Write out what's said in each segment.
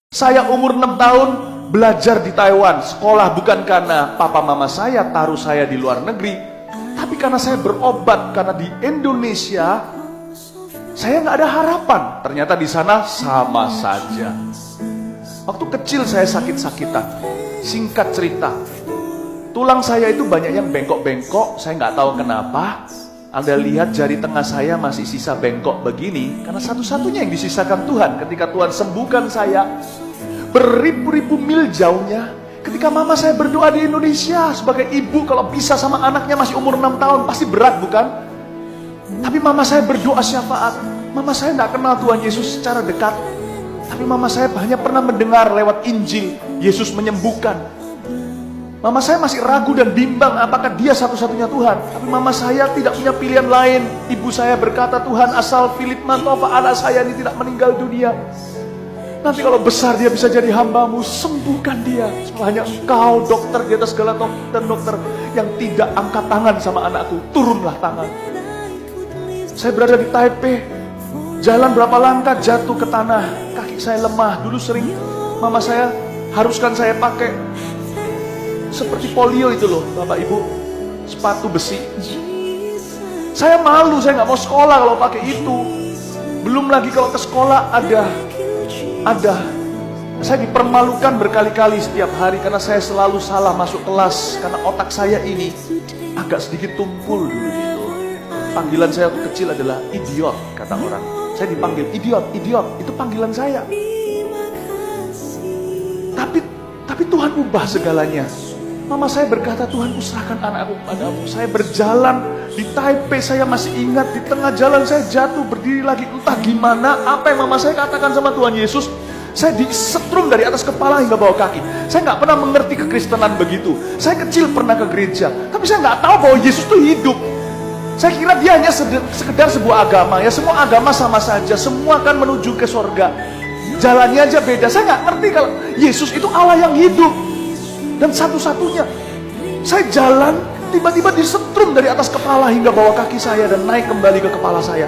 Saya umur 6 tahun belajar di Taiwan. Sekolah bukan karena papa mama saya taruh saya di luar negeri, tapi karena saya berobat. Karena di Indonesia saya nggak ada harapan. Ternyata di sana sama saja. Waktu kecil saya sakit-sakitan. Singkat cerita, tulang saya itu banyak yang bengkok-bengkok. Saya nggak tahu kenapa. Anda lihat jari tengah saya masih sisa bengkok begini, karena satu-satunya yang disisakan Tuhan ketika Tuhan sembuhkan saya. Beribu-ribu mil jauhnya, ketika mama saya berdoa di Indonesia, sebagai ibu kalau bisa sama anaknya masih umur 6 tahun, pasti berat bukan? Tapi mama saya berdoa syafaat. Mama saya tidak kenal Tuhan Yesus secara dekat, tapi mama saya hanya pernah mendengar lewat Injil, Yesus menyembuhkan. Mama saya masih ragu dan bimbang apakah dia satu-satunya Tuhan. Tapi mama saya tidak punya pilihan lain. Ibu saya berkata, Tuhan, asal Philip Mantova anak saya ini tidak meninggal dunia, nanti kalau besar dia bisa jadi hamba-Mu, sembuhkan dia. Hanya Engkau dokter di atas segala dokter yang tidak angkat tangan sama anakku, turunlah tangan. Saya berada di Taipei, jalan berapa langkah jatuh ke tanah, kaki saya lemah. Dulu sering mama saya haruskan saya pakai seperti polio itu loh, Bapak Ibu, sepatu besi. Saya malu, saya nggak mau sekolah kalau pakai itu. Belum lagi kalau ke sekolah ada saya dipermalukan berkali-kali setiap hari karena saya selalu salah masuk kelas, karena otak saya ini agak sedikit tumpul dulu gitu. Panggilan saya waktu kecil adalah idiot, kata orang. Saya dipanggil idiot, itu panggilan saya. Tapi Tuhan ubah segalanya. Mama saya berkata, Tuhan, kuserahkan anakku padamu. Saya berjalan di Taipei, saya masih ingat di tengah jalan saya jatuh, berdiri lagi, entah gimana, apa yang mama saya katakan sama Tuhan Yesus, saya disetrum dari atas kepala hingga bawah kaki. Saya nggak pernah mengerti kekristenan begitu. Saya kecil pernah ke gereja, tapi saya nggak tahu bahwa Yesus itu hidup. Saya kira dia hanya sekedar sebuah agama. Ya, semua agama sama saja, semua akan menuju ke sorga. Jalannya aja beda. Saya nggak ngerti kalau Yesus itu Allah yang hidup dan satu-satunya. Saya jalan, tiba-tiba disetrum dari atas kepala hingga bawah kaki saya dan naik kembali ke kepala saya.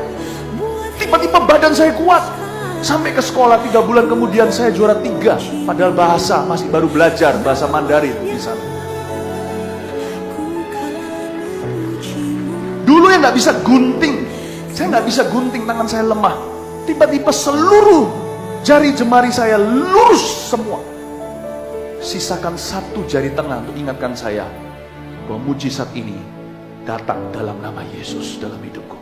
Tiba-tiba badan saya kuat. Sampai ke sekolah 3 bulan kemudian saya juara 3. Padahal bahasa masih baru belajar, bahasa Mandarin di sana. Dulu yang nggak bisa gunting, saya nggak bisa gunting, tangan saya lemah. Tiba-tiba seluruh jari jemari saya lurus semua. Sisakan 1 jari tengah untuk ingatkan saya bahwa mujizat ini datang dalam nama Yesus dalam hidupku.